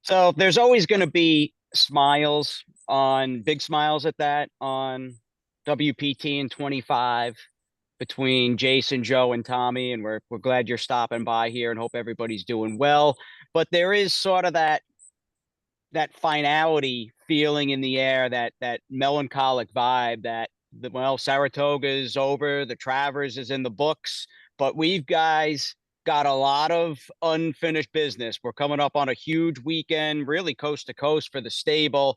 So there's always going to be big smiles at that on WPT and 25 between Jason, Joe, and Tommy. And we're glad you're stopping by here and hope everybody's doing well. But there is sort of that finality feeling in the air, that melancholic vibe Saratoga is over, the Travers is in the books, but we've guys got a lot of unfinished business. We're coming up on a huge weekend, really coast to coast for the stable.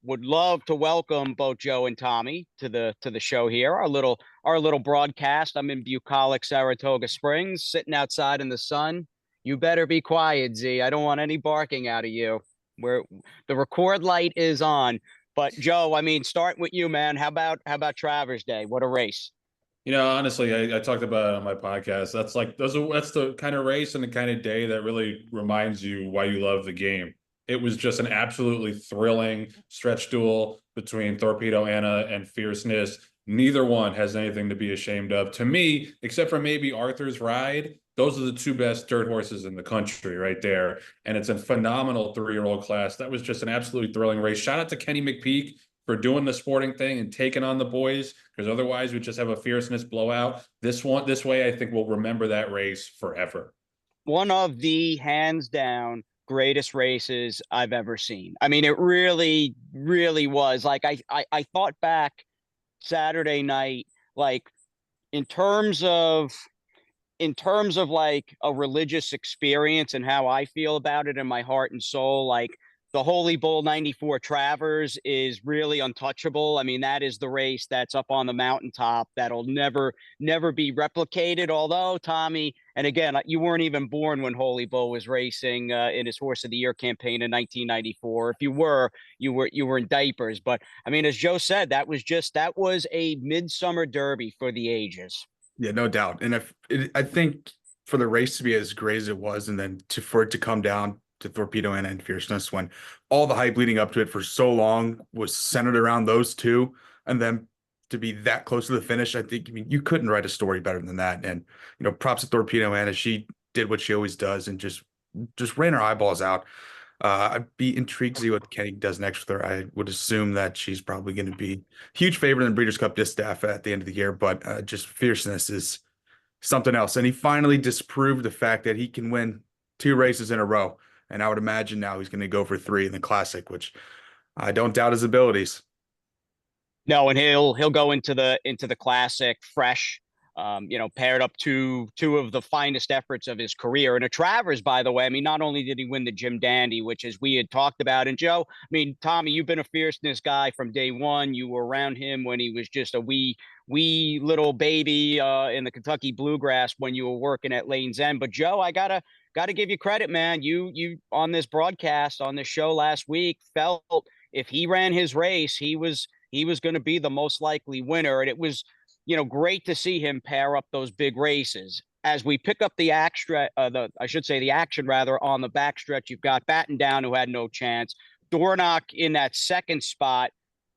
Would love to welcome both Joe and Tommy to the show here. Our little broadcast. I'm in bucolic Saratoga Springs, sitting outside in the sun. You better be quiet, Z. I don't want any barking out of you. Where the record light is on. But Joe, I mean, starting with you, man. How about Travers Day? What a race! Honestly, I talked about it on my podcast. That's the kind of race and the kind of day that really reminds you why you love the game. It was just an absolutely thrilling stretch duel between Torpedo Anna and Fierceness. Neither one has anything to be ashamed of. To me, except for maybe Arthur's Ride, those are the two best dirt horses in the country right there. And it's a phenomenal 3-year-old class. That was just an absolutely thrilling race. Shout out to Kenny McPeak for doing the sporting thing and taking on the boys, because otherwise we just have a Fierceness blowout. This way, I think we'll remember that race forever. One of the hands down greatest races I've ever seen. I mean, it really, really was. Like I thought back Saturday night, like in terms of like a religious experience and how I feel about it in my heart and soul, like the Holy Bull 94 Travers is really untouchable. I mean, that is the race that's up on the mountaintop that'll never be replicated. Although Tommy, and again, you weren't even born when Holy Bull was racing in his Horse of the Year campaign in 1994. If you were, you were in diapers. But I mean, as Joe said, that was a midsummer derby for the ages. Yeah, no doubt. And I think for the race to be as great as it was, and then for it to come down to Torpedo and Fierceness, when all the hype leading up to it for so long was centered around those two, and then to be that close to the finish, I mean, you couldn't write a story better than that. And props to Torpedo Anna. She did what she always does and just ran her eyeballs out. I'd be intrigued to see what Kenny does next with her. I would assume that she's probably going to be huge favorite in the Breeders' Cup Distaff at the end of the year, but just Fierceness is something else. And he finally disproved the fact that he can win 2 races in a row. And I would imagine now he's going to go for 3 in the Classic, which I don't doubt his abilities. No, and he'll go into the Classic fresh. Paired up two of the finest efforts of his career. And a Travers, by the way, I mean, not only did he win the Jim Dandy, which as we had talked about, and Joe, I mean, Tommy, you've been a Fierceness guy from day one. You were around him when he was just a wee little baby in the Kentucky Bluegrass when you were working at Lane's End. But Joe, I gotta give you credit, man. You on this broadcast on this show last week felt if he ran his race, he was going to be the most likely winner, and it was great to see him pair up those big races. As we pick up the the action rather on the backstretch, you've got Batten Down, who had no chance, Dornock in that second spot,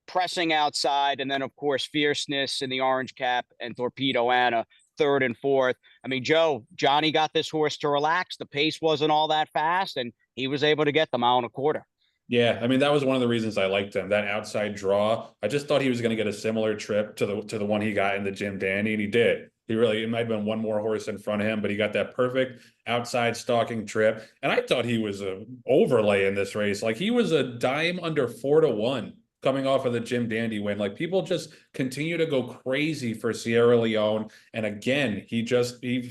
pressing outside, and then of course Fierceness in the orange cap and Torpedo Anna third and fourth. I mean, Johnny got this horse to relax. The pace wasn't all that fast, and he was able to get the mile and a quarter. Yeah, I mean that was one of the reasons I liked him. That outside draw. I just thought he was going to get a similar trip to the one he got in the Jim Dandy, and he did. It might have been one more horse in front of him, but he got that perfect outside stalking trip. And I thought he was an overlay in this race. Like he was a dime under 4-1 coming off of the Jim Dandy win. Like people just continue to go crazy for Sierra Leone. And again, he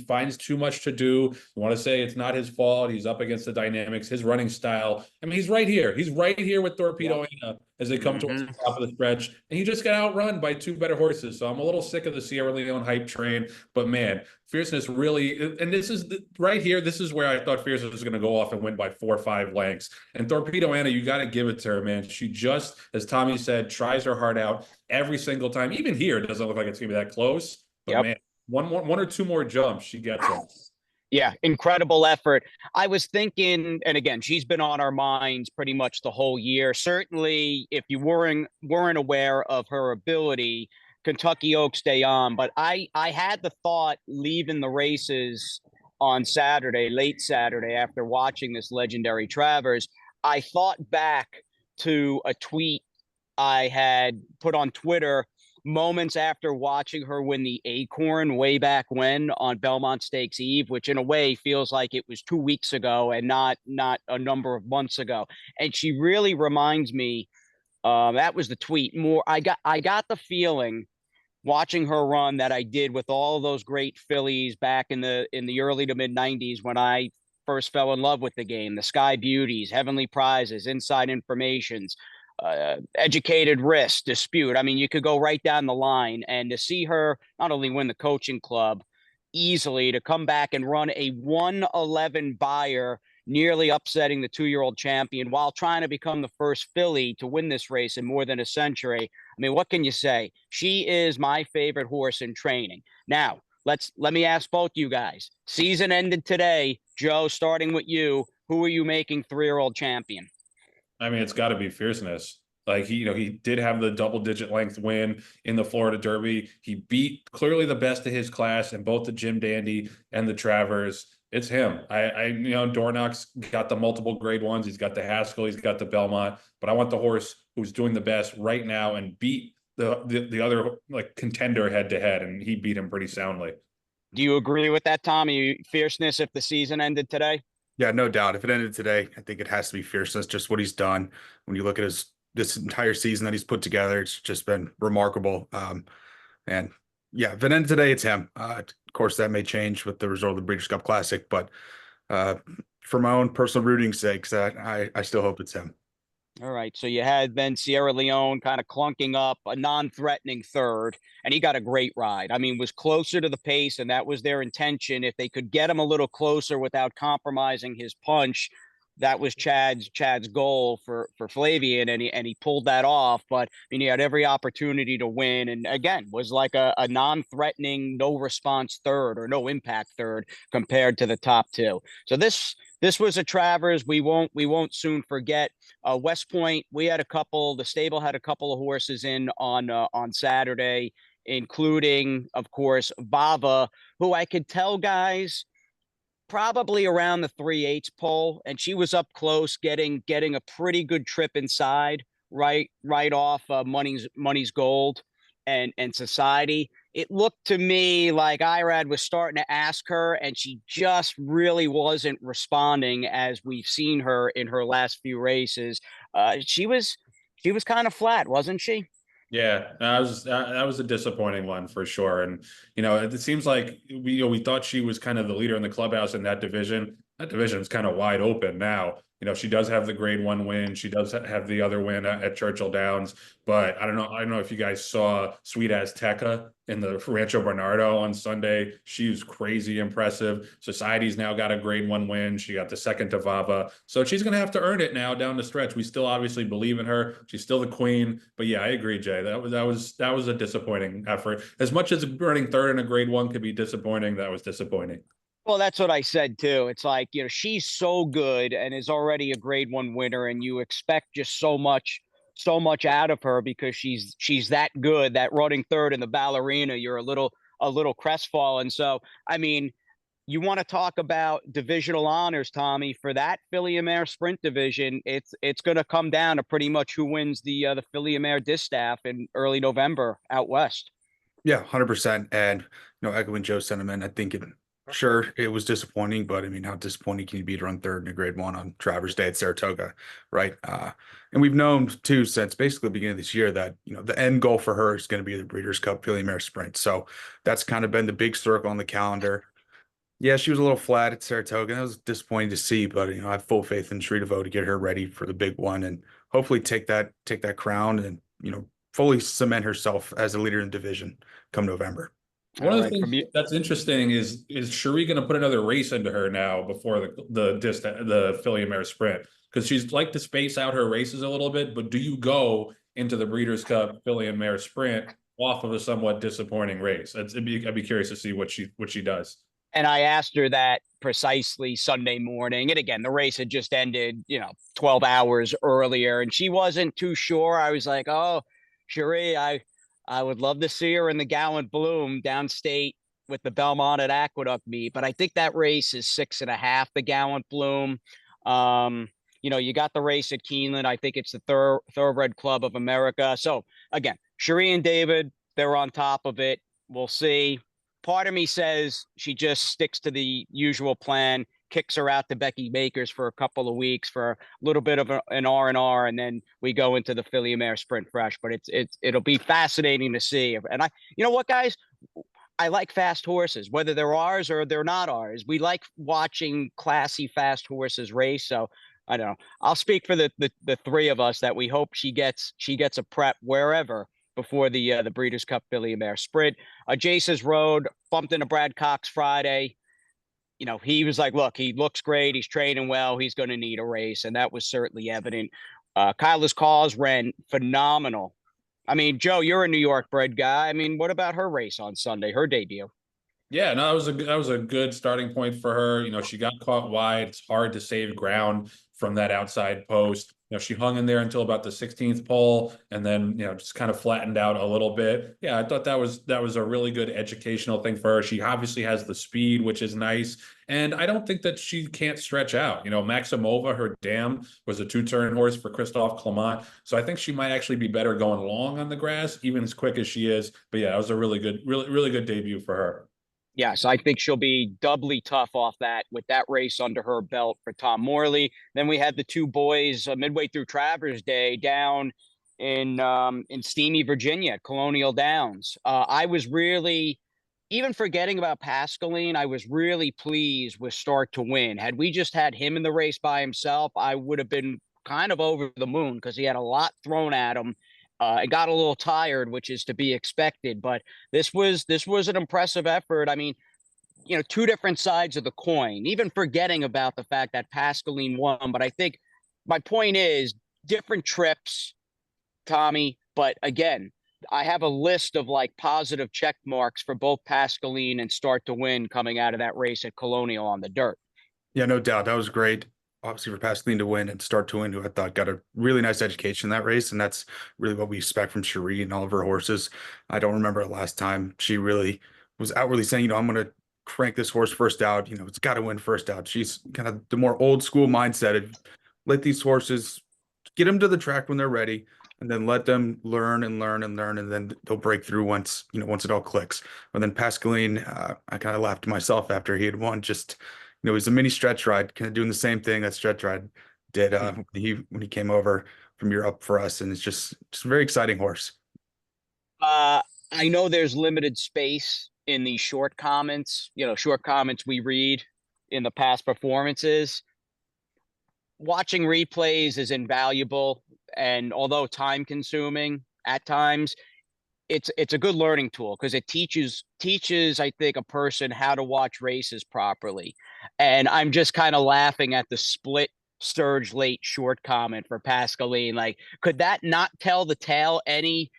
finds too much to do. You want to say it's not his fault. He's up against the dynamics, his running style. I mean, he's right here. He's right here with Torpedo Anna as they come towards the top of the stretch. And he just got outrun by 2 better horses. So I'm a little sick of the Sierra Leone hype train. But man, Fierceness really, and this is right here. This is where I thought Fierceness was going to go off and win by 4 or 5 lengths. And Torpedo Anna, you got to give it to her, man. She just, as Tommy said, tries her heart out every single time. Even here, it doesn't look like it's going to be that close. But man, one or two more jumps, she gets them. Yeah, incredible effort. I was thinking, and again, she's been on our minds pretty much the whole year. Certainly, if you weren't aware of her ability, Kentucky Oaks Day on. But I had the thought leaving the races on Saturday, late Saturday, after watching this legendary Travers. I thought back to a tweet I had put on Twitter moments after watching her win the Acorn way back when on Belmont Stakes Eve, which in a way feels like it was 2 weeks ago and not a number of months ago. And she really reminds me, that was the tweet. More, I got the feeling watching her run that I did with all of those great fillies back in the early to mid 90s when I first fell in love with the game. The Sky Beauties, Heavenly Prizes, Inside Informations, Educated Risk, Dispute. I mean, you could go right down the line, and to see her not only win the coaching club easily, to come back and run a 111 buyer, nearly upsetting the 2-year-old champion while trying to become the first filly to win this race in more than a century. I mean, what can you say? She is my favorite horse in training. Now, let me ask both you guys. Season ended today. Joe, starting with you, who are you making 3-year-old champion? I mean, it's got to be Fierceness. Like he did have the double-digit length win in the Florida Derby. He beat clearly the best of his class in both the Jim Dandy and the Travers. It's him. Dornock's got the multiple grade ones. He's got the Haskell. He's got the Belmont. But I want the horse who's doing the best right now and beat the other like contender head to head, and he beat him pretty soundly. Do you agree with that, Tommy? Fierceness if the season ended today? Yeah, no doubt. If it ended today, I think it has to be Fierceness. Just what he's done. When you look at this entire season that he's put together, it's just been remarkable. And yeah, if it ended today, it's him. Of course, that may change with the result of the Breeders' Cup Classic, but for my own personal rooting sake, I still hope it's him. All right. So you had then Sierra Leone kind of clunking up a non-threatening third, and he got a great ride. I mean, was closer to the pace, and that was their intention. If they could get him a little closer without compromising his punch, that was Chad's goal for Flavian, and he pulled that off. But I mean, he had every opportunity to win, and again, was like a non-threatening, no response third or no impact third compared to the top two. So this was a Travers we won't soon forget. West Point, the stable had a couple of horses in on Saturday, including, of course, Vahva, who I could tell, guys, probably around the 3/8 pole, and she was up close, getting a pretty good trip inside, right off Money's Gold and Society. It looked to me like Irad was starting to ask her, and she just really wasn't responding as we've seen her in her last few races. She was kind of flat, wasn't she? Yeah, that was a disappointing one for sure. And it seems like we thought she was kind of the leader in the clubhouse in that division. That division is kind of wide open now. She does have the grade 1 win. She does have the other win at Churchill Downs. But I don't know if you guys saw Sweet Azteca in the Rancho Bernardo on Sunday. She was crazy impressive. Society's now got a grade 1 win. She got the second to Vahva. So she's going to have to earn it now down the stretch. We still obviously believe in her. She's still the queen. But yeah, I agree, Jay. That was a disappointing effort. As much as earning third in a grade 1 could be disappointing, that was disappointing. Well, that's what I said too. It's like, she's so good and is already a grade 1 winner, and you expect just so much out of her because she's that good. That running third in the Ballerina, you're a little crestfallen. So, I mean, you want to talk about divisional honors, Tommy, for that Filly and Mare Sprint division. It's going to come down to pretty much who wins the Filly and Mare Distaff in early November out west. Yeah, 100%. And echoing Joe's sentiment, I think sure, it was disappointing, but I mean, how disappointing can you be to run third in a grade 1 on Travers Day at Saratoga, right? And we've known too since basically the beginning of this year that the end goal for her is going to be the Breeders' Cup Filly Mare Sprint. So that's kind of been the big circle on the calendar. Yeah, she was a little flat at Saratoga. That was disappointing to see, but I have full faith in Shreveport to get her ready for the big one and hopefully take that crown and fully cement herself as a leader in the division come November. One of the things that's interesting is Cherie going to put another race into her now before the Filly and Mare Sprint? Because she's like to space out her races a little bit, but do you go into the Breeders' Cup Filly and Mare Sprint off of a somewhat disappointing race? I'd be curious to see what she does. And I asked her that precisely Sunday morning. And again, the race had just ended, 12 hours earlier, and she wasn't too sure. I was like, oh, Cherie, I would love to see her in the Gallant Bloom downstate with the Belmont at Aqueduct meet, but I think that race is 6.5, the Gallant Bloom. you got the race at Keeneland. I think it's the Thoroughbred Club of America. So again, Cherie and David, they're on top of it. We'll see. Part of me says she just sticks to the usual plan, kicks her out to Becky Makers for a couple of weeks for a little bit of an R&R, and then we go into the Philly Mare Sprint Fresh. But it'll be fascinating to see. And you know what, guys? I like fast horses, whether they're ours or they're not ours. We like watching classy, fast horses race. So I don't know. I'll speak for the three of us that we hope she gets a prep wherever before the Breeders' Cup Philly Mare Sprint. Jace's Road bumped into Brad Cox Friday. He was like, look, he looks great. He's training well. He's going to need a race. And that was certainly evident. Kyla's Cause ran phenomenal. I mean, Joe, you're a New York bred guy. I mean, what about her race on Sunday, her debut? Yeah, no, that was a good starting point for her. She got caught wide. It's hard to save ground from that outside post. She hung in there until about the 16th pole and then, just kind of flattened out a little bit. Yeah, I thought that was a really good educational thing for her. She obviously has the speed, which is nice. And I don't think that she can't stretch out. Maximova, her dam, was a 2-turn horse for Christophe Clement. So I think she might actually be better going long on the grass, even as quick as she is. But yeah, it was a really good debut for her. Yes, I think she'll be doubly tough off that with that race under her belt for Tom Morley. Then we had the two boys midway through Travers Day down in steamy Virginia at Colonial Downs. I was really, even forgetting about Pascaline, I was really pleased with Start to Win. Had we just had him in the race by himself, I would have been kind of over the moon because he had a lot thrown at him. It got a little tired, which is to be expected, but this was an impressive effort. I mean, two different sides of the coin, even forgetting about the fact that Pascaline won. But I think my point is different trips, Tommy. But again, I have a list of like positive check marks for both Pascaline and Start to Win coming out of that race at Colonial on the dirt. Yeah, no doubt. That was great. Obviously for Pascaline to win and Start to Win, who I thought got a really nice education in that race. And that's really what we expect from Cherie and all of her horses. I don't remember the last time she really was outwardly saying, I'm going to crank this horse first out. It's got to win first out. She's kind of the more old school mindset of let these horses get them to the track when they're ready and then let them learn and learn and learn. And then they'll break through once it all clicks. And then Pascaline, I kind of laughed to myself after he had won. Just, it was a mini stretch ride, kind of doing the same thing that stretch ride did when he came over from Europe for us. And it's just a very exciting horse. I know there's limited space in the short comments we read in the past performances. Watching replays is invaluable. And although time consuming at times, it's a good learning tool because it teaches, I think, a person how to watch races properly. And I'm just kind of laughing at the split Sturge late short comment for Pascaline. Like, could that not tell the tale any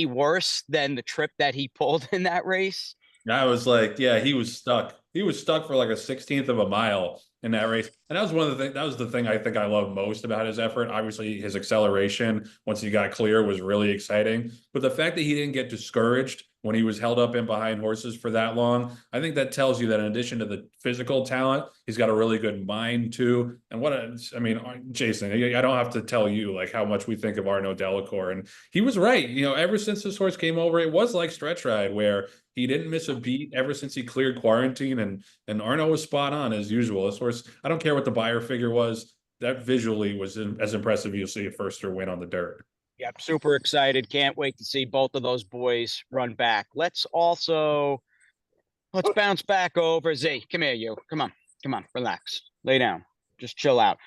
worse than the trip that he pulled in that race? I was like, yeah, he was stuck. He was stuck for like a 16th of a mile in that race. And that was one of the things, that was the thing I think I loved most about his effort. Obviously, his acceleration, once he got clear, was really exciting. But the fact that he didn't get discouraged when he was held up in behind horses for that long, I think that tells you that in addition to the physical talent, he's got a really good mind too. And Jason, I don't have to tell you like how much we think of Arnaud Delacour. And he was right. Ever since this horse came over, it was like stretch ride where he didn't miss a beat ever since he cleared quarantine. And Arnaud was spot on as usual. This horse, I don't care what the buyer figure was, that visually was as impressive as you'll see a firster win on the dirt. Yep, super excited. Can't wait to see both of those boys run back. Let's bounce back over. Z, come here, you. Come on, relax. Lay down. Just chill out.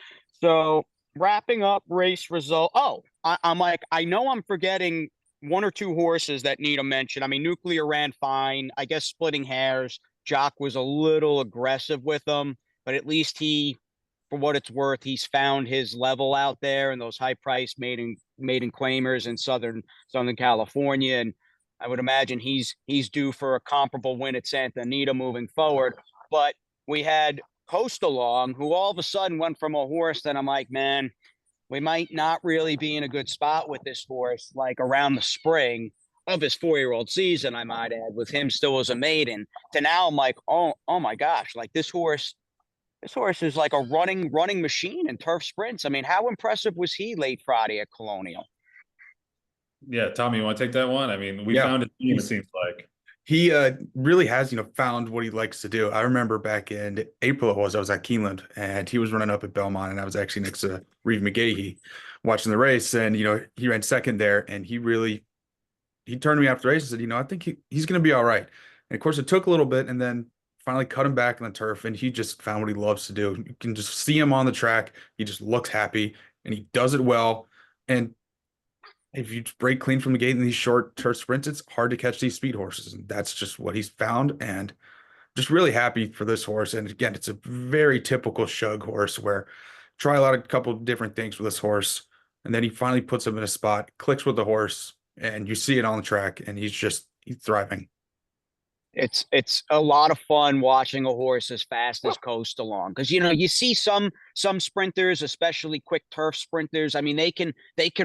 So wrapping up race result. Oh, I'm like, I know I'm forgetting one or two horses that need a mention. I mean, Nuclear ran fine. I guess splitting hairs. Jock was a little aggressive with them, but at least for what it's worth, he's found his level out there in those high price maiden claimers in Southern California. And I would imagine he's due for a comparable win at Santa Anita moving forward. But we had Coast along, who all of a sudden went from a horse that I'm like, man, we might not really be in a good spot with this horse, like around the spring of his 4-year-old season, I might add, with him still as a maiden, to now I'm like, oh my gosh, like this horse This horse is like a running machine in turf sprints. I mean, how impressive was he late Friday at Colonial? Yeah, Tommy, you want to take that one? I mean, we Yeah, found a team, it seems like. he really has, found what he likes to do. I remember back in April I was at Keeneland and he was running up at Belmont and I was actually next to Reeve McGahee watching the race and he ran second there and he turned to me after the race and said, I think he's going to be all right. And of course it took a little bit and then finally cut him back on the turf and he just found what he loves to do. You can just see him on the track. He just looks happy and he does it well. And if you break clean from the gate in these short turf sprints, it's hard to catch these speed horses. And that's just what he's found. And just really happy for this horse. And again, it's a very typical shug horse where try a couple of different things with this horse. And then he finally puts him in a spot, clicks with the horse, and you see it on the track. And he's thriving. It's a lot of fun watching a horse as fast as Coast along because you see some sprinters, especially quick turf sprinters. I mean, they can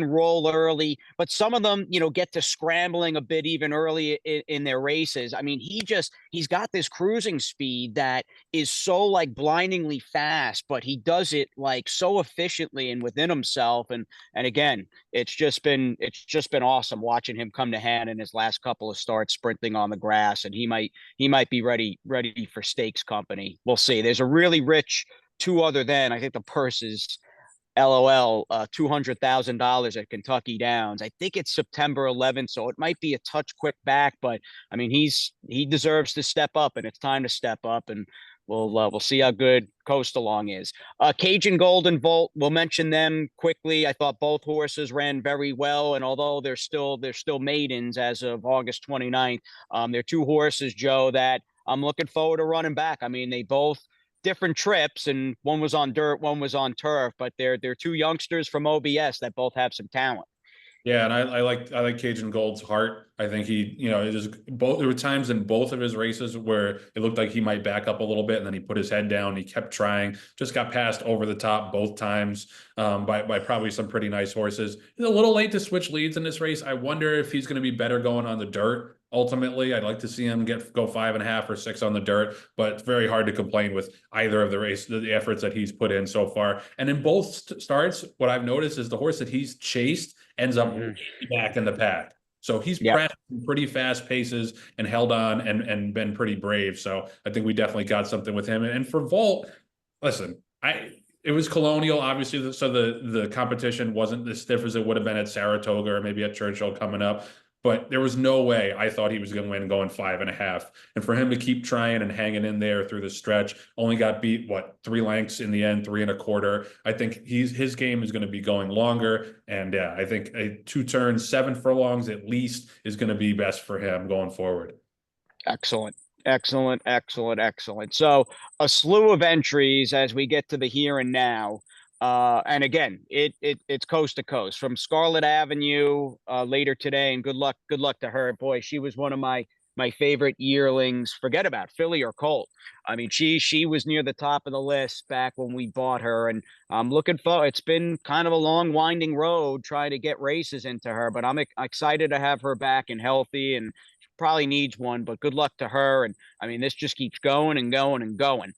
roll early, but some of them get to scrambling a bit even early in their races. I mean, he's got this cruising speed that is so like blindingly fast, but he does it like so efficiently and within himself. And again, it's just been awesome watching him come to hand in his last couple of starts sprinting on the grass, and he might be ready for stakes company. We'll see. There's a really rich two other than I think the purse is LOL $200,000 at Kentucky Downs. I think it's September 11th, so it might be a touch quick back, but I mean he deserves to step up, and it's time to step up, and we'll see how good Coast Along is. Cajun Gold and Volt, we'll mention them quickly. I thought both horses ran very well, and although they're still maidens as of August 29th, they're two horses, Joe, that I'm looking forward to running back. I mean, they both different trips, and one was on dirt, one was on turf, but they're two youngsters from OBS that both have some talent. Yeah, and I like Cajun Gold's heart. I think it just both there were times in both of his races where it looked like he might back up a little bit, and then he put his head down. He kept trying, just got passed over the top both times by probably some pretty nice horses. He's a little late to switch leads in this race. I wonder if he's going to be better going on the dirt. Ultimately, I'd like to see him go 5.5 or 6 on the dirt, but it's very hard to complain with either of the efforts that he's put in so far. And in both starts, what I've noticed is the horse that he's chased ends up back in the pack. So he's pressed pretty fast paces and held on and been pretty brave. So I think we definitely got something with him. And for Volt, listen, it was Colonial, obviously, so the competition wasn't as stiff as it would have been at Saratoga or maybe at Churchill coming up. But there was no way I thought he was going to win going 5.5. And for him to keep trying and hanging in there through the stretch, only got beat, 3 lengths in the end, 3.25. I think his game is going to be going longer. And yeah, I think a 2 turns, 7 furlongs at least is going to be best for him going forward. Excellent. So a slew of entries as we get to the here and now. And again, it's coast to coast from Scarlet Avenue later today, and good luck to her. Boy, she was one of my favorite yearlings. Forget about filly or colt. I mean, she was near the top of the list back when we bought her, and I'm looking for. It's been kind of a long, winding road trying to get races into her, but I'm excited to have her back and healthy, and she probably needs one. But good luck to her, and I mean, this just keeps going and going and going.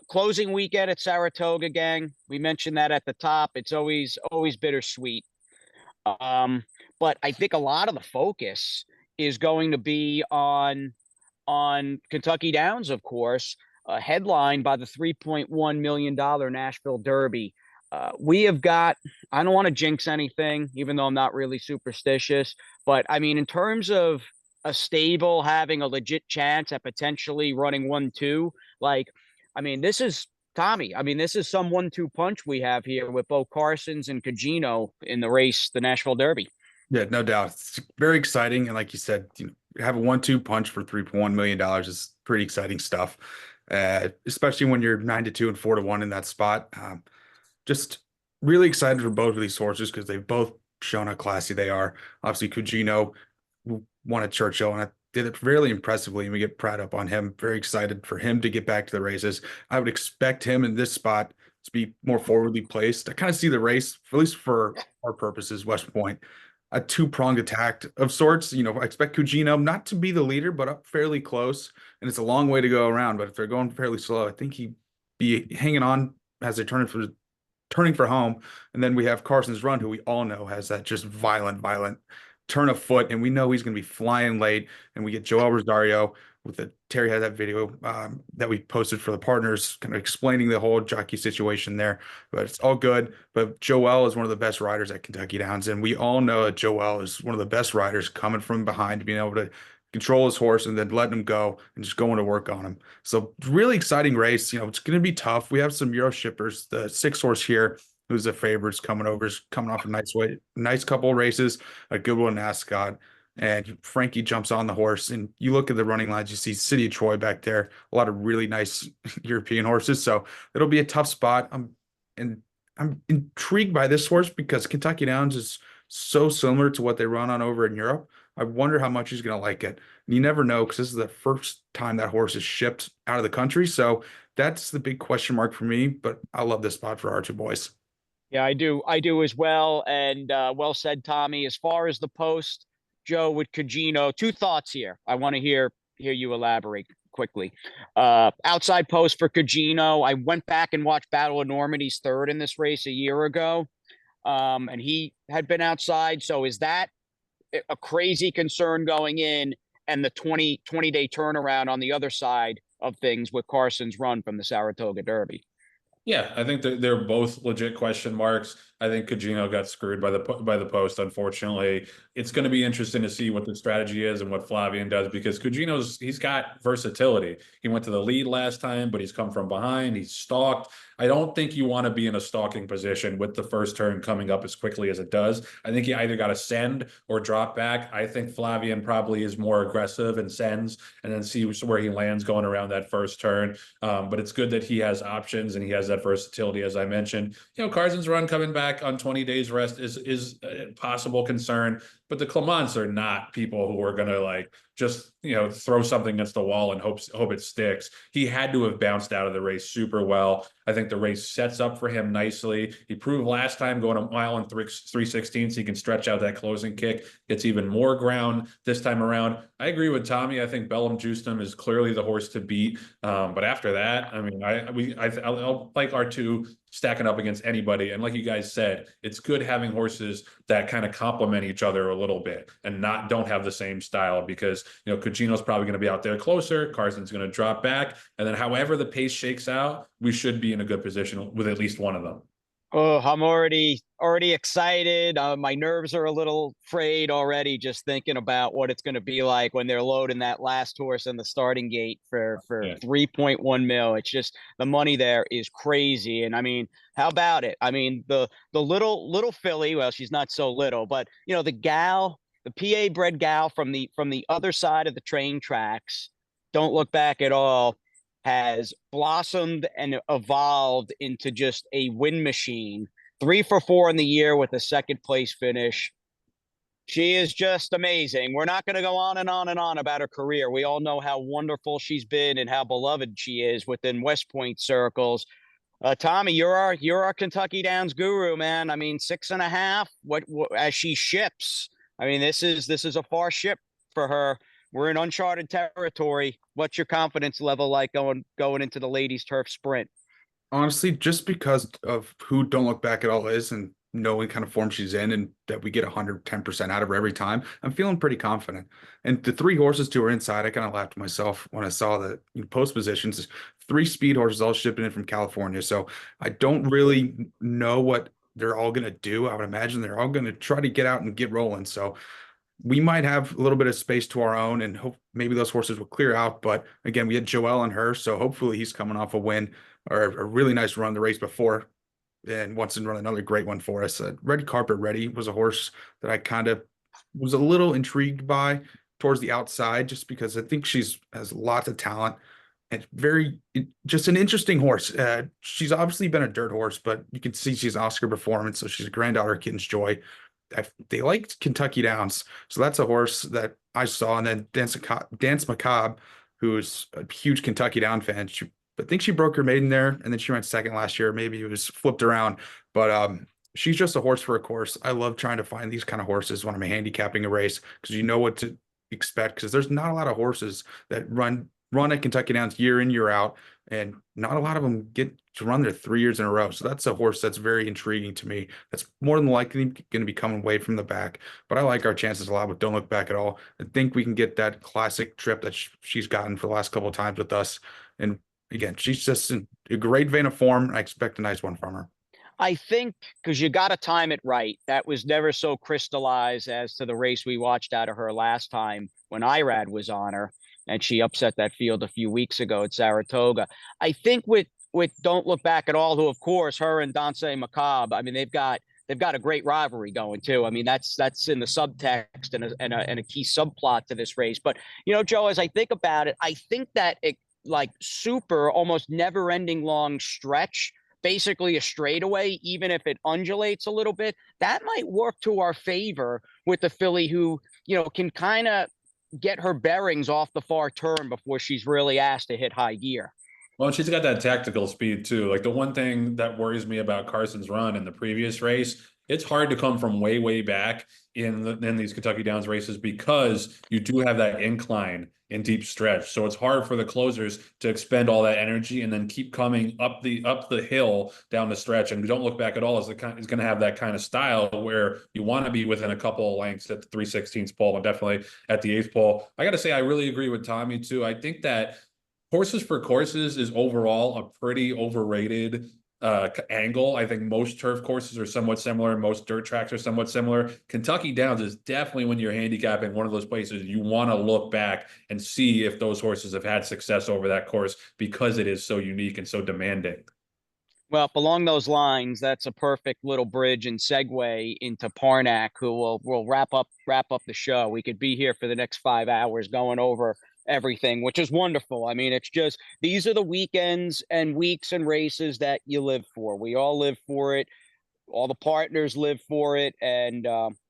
Closing weekend at Saratoga, gang. We mentioned that at the top. It's always bittersweet. But I think a lot of the focus is going to be on Kentucky Downs, of course, headlined by the $3.1 million Nashville Derby. We have got, I don't want to jinx anything, even though I'm not really superstitious, but I mean, in terms of a stable having a legit chance at potentially running 1-2, like, I mean, this is Tommy. I mean, this is some 1-2 punch we have here with both Carson's and Cugino in the race, the Nashville Derby. Yeah, no doubt. It's very exciting. And like you said, have a 1-2 punch for $3.1 million is pretty exciting stuff. Especially when you're 9-2 and 4-1 in that spot. Just really excited for both of these horses because they've both shown how classy they are. Obviously, Cugino won at Churchill and did it fairly impressively, and we get proud up on him. Very excited for him to get back to the races. I would expect him in this spot to be more forwardly placed. I kind of see the race, at least for our purposes, West Point, a 2-pronged attack of sorts. I expect Cugino not to be the leader, but up fairly close, and it's a long way to go around. But if they're going fairly slow, I think he be hanging on as they're turning for home. And then we have Carson's Run, who we all know has that just violent turn of foot, and we know he's going to be flying late. And we get Joel Rosario with the Terry had that video that we posted for the partners, kind of explaining the whole jockey situation there. But it's all good. But Joel is one of the best riders at Kentucky Downs, and we all know that Joel is one of the best riders coming from behind, being able to control his horse and then letting him go and just going to work on him. So really exciting race. It's going to be tough. We have some Euro shippers. The 6-horse here, who's the favorites, coming off a nice couple of races, a good one in Ascot. And Frankie jumps on the horse, and you look at the running lines, you see City of Troy back there, a lot of really nice European horses. So it'll be a tough spot. I'm intrigued by this horse because Kentucky Downs is so similar to what they run on over in Europe. I wonder how much he's going to like it. And you never know, because this is the first time that horse is shipped out of the country. So that's the big question mark for me. But I love this spot for our two boys. Yeah, I do as well. And well said, Tommy. As far as the post, Joe, with Cugino, two thoughts here. I want to hear you elaborate quickly. Outside post for Cugino. I went back and watched Battle of Normandy's third in this race a year ago. And he had been outside. So is that a crazy concern going in, and the 20-day turnaround on the other side of things with Carson's Run from the Saratoga Derby? Yeah, I think that they're both legit question marks. I think Cugino got screwed by the post, unfortunately. It's going to be interesting to see what the strategy is and what Flavien does, because he's got versatility. He went to the lead last time, but he's come from behind. He's stalked. I don't think you want to be in a stalking position with the first turn coming up as quickly as it does. I think you either got to send or drop back. I think Flavien probably is more aggressive and sends, and then see where he lands going around that first turn. But it's good that he has options and he has that versatility, as I mentioned. Carson's Run coming back on 20 days rest is a possible concern, but the Clements are not people who are going to just throw something against the wall and hope it sticks. He had to have bounced out of the race super well. I think the race sets up for him nicely. He proved last time going a mile and 3/16 he can stretch out that closing kick. Gets even more ground this time around. I agree with Tommy. I think Bellum Justum is clearly the horse to beat. But after that, I mean, I'll like R2 stacking up against anybody. And like you guys said, it's good having horses that kind of complement each other a little bit and don't have the same style, because Cugino's probably going to be out there closer. Carson's going to drop back. And then however the pace shakes out, we should be in a good position with at least one of them. Oh, I'm already excited. My nerves are a little frayed already, just thinking about what it's going to be like when they're loading that last horse in the starting gate for 3.1 mil. It's just, the money there is crazy. And I mean, how about it? I mean, the little filly, well, she's not so little, but the PA bred gal from the other side of the train tracks, Don't Look Back at All, has blossomed and evolved into just a win machine. 3 for 4 in the year with a second place finish. She is just amazing. We're not going to go on and on and on about her career. We all know how wonderful she's been and how beloved she is within West Point circles. Tommy, you're our Kentucky Downs guru, man. I mean, 6.5. What as she ships? I mean, this is a far ship for her. We're in uncharted territory. What's your confidence level like going into the ladies' turf sprint? Honestly, just because of who Don't Look Back at All is, and knowing kind of form she's in, and that we get 110% out of her every time, I'm feeling pretty confident. And the 3 horses to her inside, I kind of laughed to myself when I saw the post positions. 3 speed horses all shipping in from California. So I don't really know what they're all going to do. I would imagine they're all going to try to get out and get rolling. So we might have a little bit of space to our own, and hope maybe those horses will clear out. But again, we had Joel and her, so hopefully he's coming off a win or a really nice run the race before, and wants to run another great one for us. Red Carpet Ready was a horse that I kind of was a little intrigued by towards the outside, just because I think has lots of talent and just an interesting horse. She's obviously been a dirt horse, but you can see she's Oscar performance, so she's a granddaughter of Kitten's Joy. They liked Kentucky Downs, so that's a horse that I saw. And then Dance Macabre, who is a huge Kentucky Down fan. I think she broke her maiden there, and then she ran second last year. Maybe it was flipped around, but she's just a horse for a course. I love trying to find these kind of horses when I'm handicapping a race, because you know what to expect, because there's not a lot of horses that run run at Kentucky Downs year in, year out, and not a lot of them get to run there 3 years in a row. So that's a horse that's very intriguing to me. That's more than likely going to be coming away from the back. But I like our chances a lot with Don't Look Back at All. I think we can get that classic trip that she's gotten for the last couple of times with us. And again, she's just in a great vein of form. I expect a nice one from her. I think because you got to time it right. That was never so crystallized as to the race we watched out of her last time when Irad was on her, and she upset that field a few weeks ago at Saratoga. I think with Don't Look Back at All, who of course her and Danse Macabre, I mean they've got a great rivalry going too. I mean that's in the subtext and a key subplot to this race. But you know, Joe, as I think about it, I think that it like super almost never ending long stretch, basically a straightaway, even if it undulates a little bit, that might work to our favor with the filly who, you know, can kind of get her bearings off the far turn before she's really asked to hit high gear. Well, and she's got that tactical speed too. Like the one thing that worries me about Carson's run in the previous race, it's hard to come from way, way back in these Kentucky Downs races because you do have that incline in deep stretch. So it's hard for the closers to expend all that energy and then keep coming up the hill down the stretch. And Don't Look Back at All is going to have that kind of style where you want to be within a couple of lengths at the 3/16 pole and definitely at the 8th pole. I got to say, I really agree with Tommy too. I think that Horses for Courses is overall a pretty overrated angle. I think most turf courses are somewhat similar. Most dirt tracks are somewhat similar. Kentucky Downs is definitely, when you're handicapping, one of those places you want to look back and see if those horses have had success over that course because it is so unique and so demanding. Well, along those lines, that's a perfect little bridge and segue into Parnac, who will wrap up the show. We could be here for the next 5 hours going over everything, which is wonderful. I mean, it's just these are the weekends and weeks and races that you live for. We all live for it. All the partners live for it, and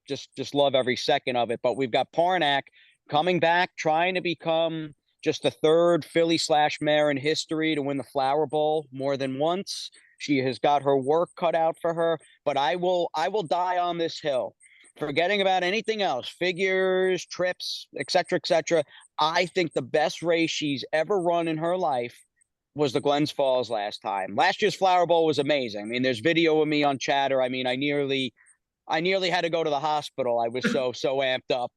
just love every second of it. But we've got Parnac coming back, trying to become just the third filly / mare in history to win the Flower Bowl more than once. She has got her work cut out for her, but I will die on this hill. Forgetting about anything else, figures, trips, etc., etc. I think the best race she's ever run in her life was the Glens Falls last time. Last year's Flower Bowl was amazing. I mean, there's video of me on Chatter. I mean, I nearly had to go to the hospital. I was so amped up.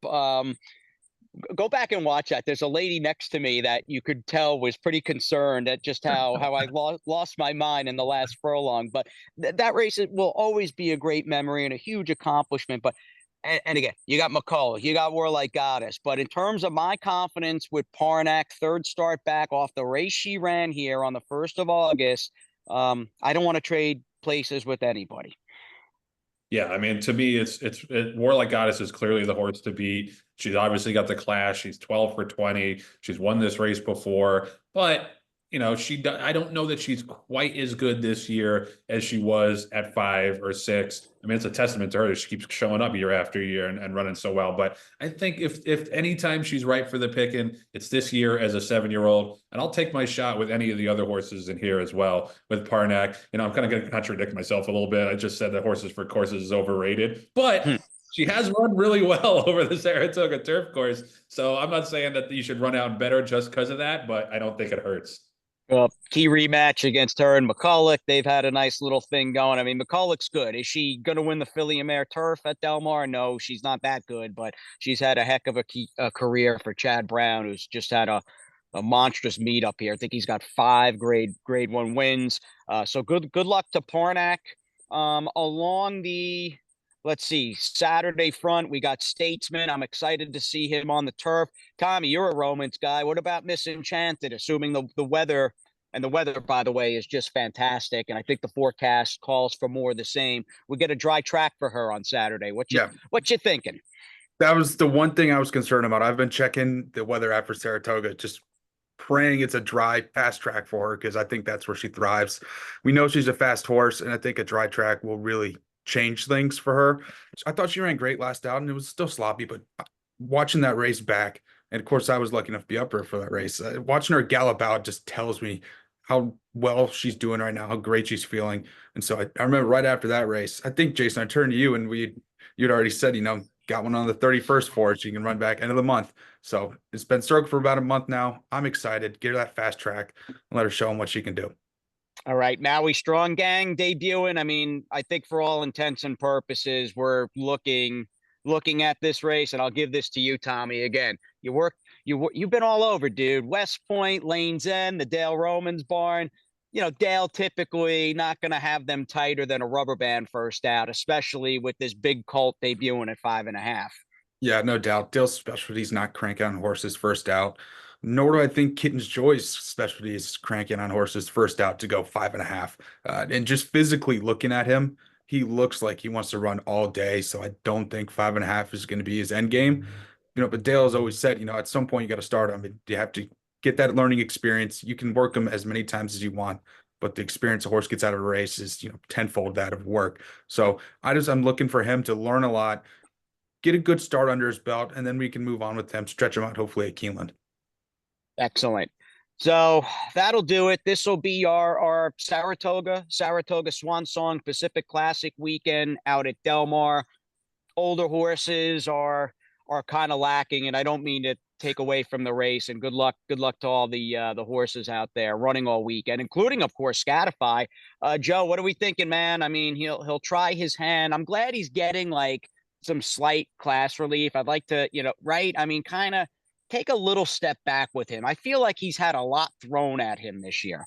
Go back and watch that. There's a lady next to me that you could tell was pretty concerned at just how I lost my mind in the last furlong. But that race will always be a great memory and a huge accomplishment. But and again, you got McCullough, you got Warlike Goddess. But in terms of my confidence with Parnac, third start back off the race she ran here on the 1st of August, I don't want to trade places with anybody. Yeah, I mean, to me, it's Warlike Goddess is clearly the horse to beat. She's obviously got the class. She's 12 for 20. She's won this race before, but you know, I don't know that she's quite as good this year as she was at 5 or 6. I mean, it's a testament to her that she keeps showing up year after year and running so well. But I think if anytime she's right for the picking, it's this year as a 7-year-old. And I'll take my shot with any of the other horses in here as well with Parnac. You know, I'm kind of going to contradict myself a little bit. I just said that Horses for Courses is overrated, but she has run really well over the Saratoga turf course. So I'm not saying that you should run out better just because of that, but I don't think it hurts. Well, key rematch against her and McCulloch. They've had a nice little thing going. I mean, McCulloch's good. Is she going to win the Filly and Mare Turf at Del Mar? No, she's not that good, but she's had a heck of a career for Chad Brown, who's just had a monstrous meet up here. I think he's got 5 grade 1 wins. So good luck to Parnac. Along the, let's see, Saturday front, we got Statesman. I'm excited to see him on the turf. Tommy, you're a Romans guy. What about Miss Enchanted? Assuming the weather, and the weather, by the way, is just fantastic. And I think the forecast calls for more of the same. We get a dry track for her on Saturday. What you thinking? That was the one thing I was concerned about. I've been checking the weather app for Saratoga, just praying it's a dry, fast track for her because I think that's where she thrives. We know she's a fast horse, and I think a dry track will really change things for her. I thought she ran great last out, and it was still sloppy, but watching that race back, and of course I was lucky enough to be up there for that race, watching her gallop out just tells me how well she's doing right now, how great she's feeling. And so I remember right after that race, I think, Jason, I turned to you and you'd already said, you know, got one on the 31st for it. So you can run back end of the month. So it's been circled for about a month now. I'm excited. Get her that fast track and let her show him what she can do. All right, Maui Strong Gang debuting. I mean, I think for all intents and purposes, we're looking at this race, and I'll give this to you, Tommy. Again, you've been all over, dude. West Point, Lanes End, the Dale Romans barn. You know, Dale typically not going to have them tighter than a rubber band first out, especially with this big colt debuting at 5.5. Yeah, no doubt. Dale's specialty is not cranking on horses first out. Nor do I think Kitten's Joy's specialty is cranking on horses first out to go 5.5. And just physically looking at him, he looks like he wants to run all day. So I don't think 5.5 is going to be his end game. But Dale has always said, at some point you got to start him. You have to get that learning experience. You can work him as many times as you want, but the experience a horse gets out of a race is, tenfold that of work. So I'm looking for him to learn a lot, get a good start under his belt, and then we can move on with him, stretch him out, hopefully at Keeneland. Excellent. So that'll do it. This will be our Saratoga Swan Song Pacific Classic weekend out at Del Mar. Older horses are kind of lacking, and I don't mean to take away from the race. And good luck to all the horses out there running all weekend, including, of course, Scatify. Joe, what are we thinking, man? I mean, he'll try his hand. I'm glad he's getting like some slight class relief. I'd like to, right? I mean, kind of take a little step back with him. I feel like he's had a lot thrown at him this year.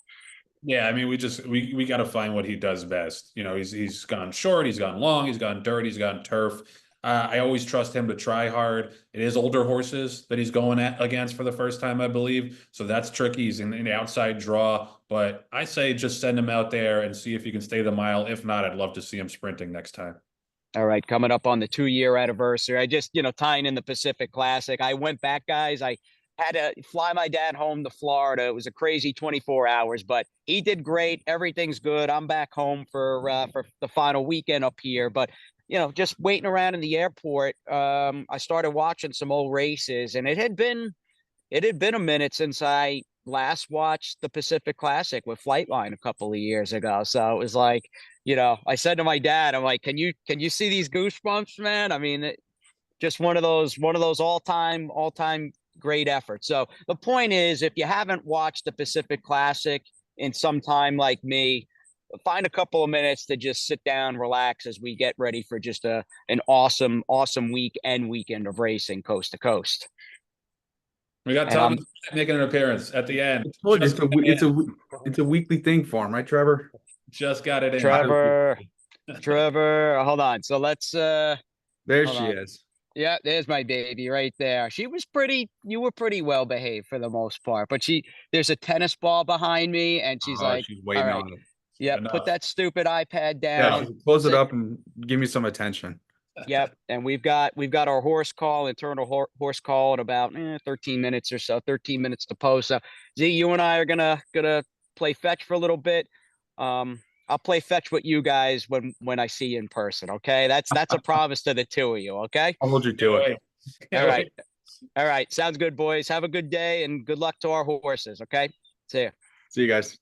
Yeah, I mean, we got to find what he does best. He's gone short, he's gone long, he's gone dirt, he's gone turf. I always trust him to try hard. It is older horses that he's going against for the first time, I believe. So that's tricky. He's in the outside draw, but I say just send him out there and see if he can stay the mile. If not, I'd love to see him sprinting next time. All right, coming up on the 2-year anniversary. I just, tying in the Pacific Classic. I went back, guys. I had to fly my dad home to Florida. It was a crazy 24 hours, but he did great. Everything's good. I'm back home for the final weekend up here. But, just waiting around in the airport, I started watching some old races, and it had been a minute since I last watched the Pacific Classic with Flightline a couple of years ago. So it was like, I said to my dad, I'm like, can you see these goosebumps, man? I mean, just one of those all-time great efforts. So the point is, if you haven't watched the Pacific Classic in some time like me, find a couple of minutes to just sit down, relax as we get ready for just an awesome weekend of racing coast to coast. We got Tom making an appearance at the end. It's a weekly thing for him, right, Trevor? Just got it in. Trevor, hold on. So let's there she is. Yeah, there's my baby right there. You were pretty well behaved for the most part, but there's a tennis ball behind me, and she's she's waiting on it. Yeah, put that stupid iPad down. Yeah, close it up and give me some attention. Yep, and we've got our internal horse call in about 13 minutes or so, 13 minutes to post. So Z, you and I are gonna play fetch for a little bit. I'll play fetch with you guys when I see you in person. Okay, that's a promise to the two of you. Okay, I'll hold you to it. All right. Sounds good, boys. Have a good day and good luck to our horses. Okay, see you. See you guys.